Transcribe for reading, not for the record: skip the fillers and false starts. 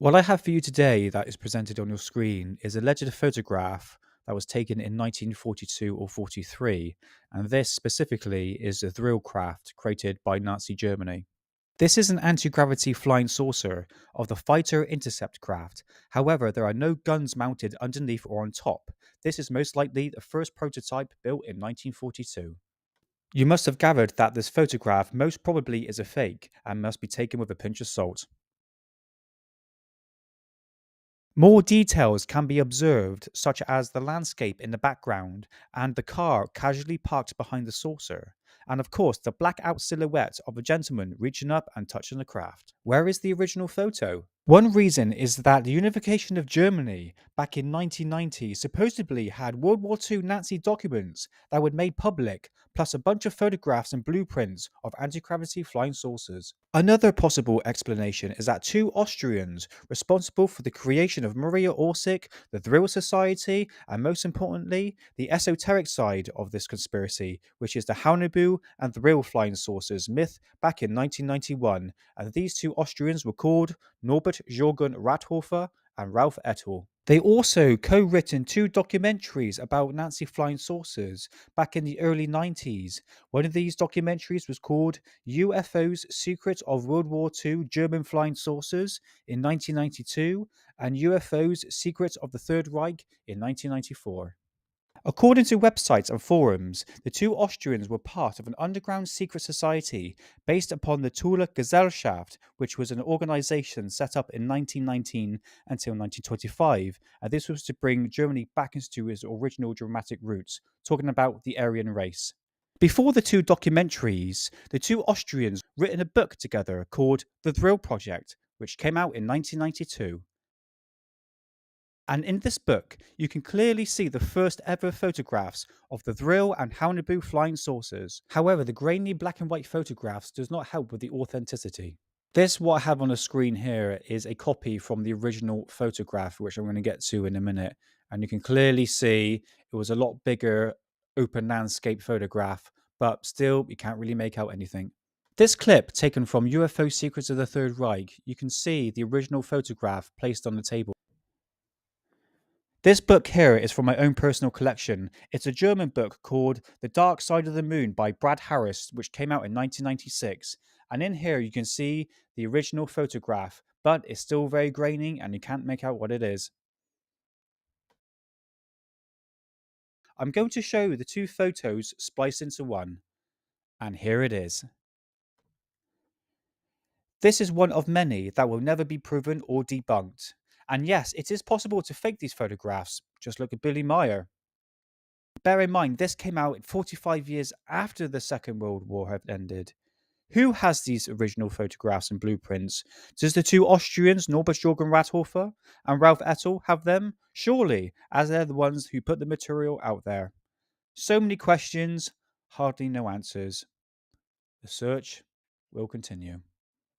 What I have for you today that is presented on your screen is a alleged photograph that was taken in 1942 or 43, and this specifically is a Vril craft created by Nazi Germany. This is an anti-gravity flying saucer of the fighter intercept craft. However, there are no guns mounted underneath or on top. This is most likely the first prototype built in 1942. You must have gathered that this photograph most probably is a fake and must be taken with a pinch of salt. More details can be observed, such as the landscape in the background and the car casually parked behind the saucer, and of course the black out silhouette of a gentleman reaching up and touching the craft. Where is the original photo? One reason is that the unification of Germany back in 1990 supposedly had World War II Nazi documents that were made public, plus a bunch of photographs and blueprints of anti-gravity flying saucers. Another possible explanation is that two Austrians responsible for the creation of Maria Orsic, the Vril Society, and most importantly, the esoteric side of this conspiracy, which is the Haunebu and Vril flying saucers myth back in 1991, and these two Austrians were called Norbert Jürgen Rathofer and Ralph Ettel. They also co-written two documentaries about Nazi flying saucers back in the early 90s. One of these documentaries was called UFO's Secret of World War II German Flying Saucers in 1992 and UFO's Secret of the Third Reich in 1994. According to websites and forums, the two Austrians were part of an underground secret society based upon the Tula Gesellschaft, which was an organization set up in 1919 until 1925, and this was to bring Germany back into its original dramatic roots, talking about the Aryan race. Before the two documentaries, the two Austrians written a book together called The Vril Project, which came out in 1992. And in this book, you can clearly see the first ever photographs of the Vril and Haunebu flying saucers. However, the grainy black and white photographs does not help with the authenticity. This, what I have on the screen here, is a copy from the original photograph, which I'm going to get to in a minute. And you can clearly see it was a lot bigger open landscape photograph, but still, you can't really make out anything. This clip, taken from UFO Secrets of the Third Reich, you can see the original photograph placed on the table. This book here is from my own personal collection. It's a German book called The Dark Side of the Moon by Brad Harris, which came out in 1996. And in here you can see the original photograph, but it's still very grainy and you can't make out what it is. I'm going to show the two photos spliced into one. And here it is. This is one of many that will never be proven or debunked. And yes, it is possible to fake these photographs. Just look at Billy Meyer. Bear in mind, this came out 45 years after the Second World War had ended. Who has these original photographs and blueprints? Does the two Austrians, Norbert Jürgen Rathofer and Ralph Ettel, have them? Surely, as they're the ones who put the material out there. So many questions, hardly no answers. The search will continue.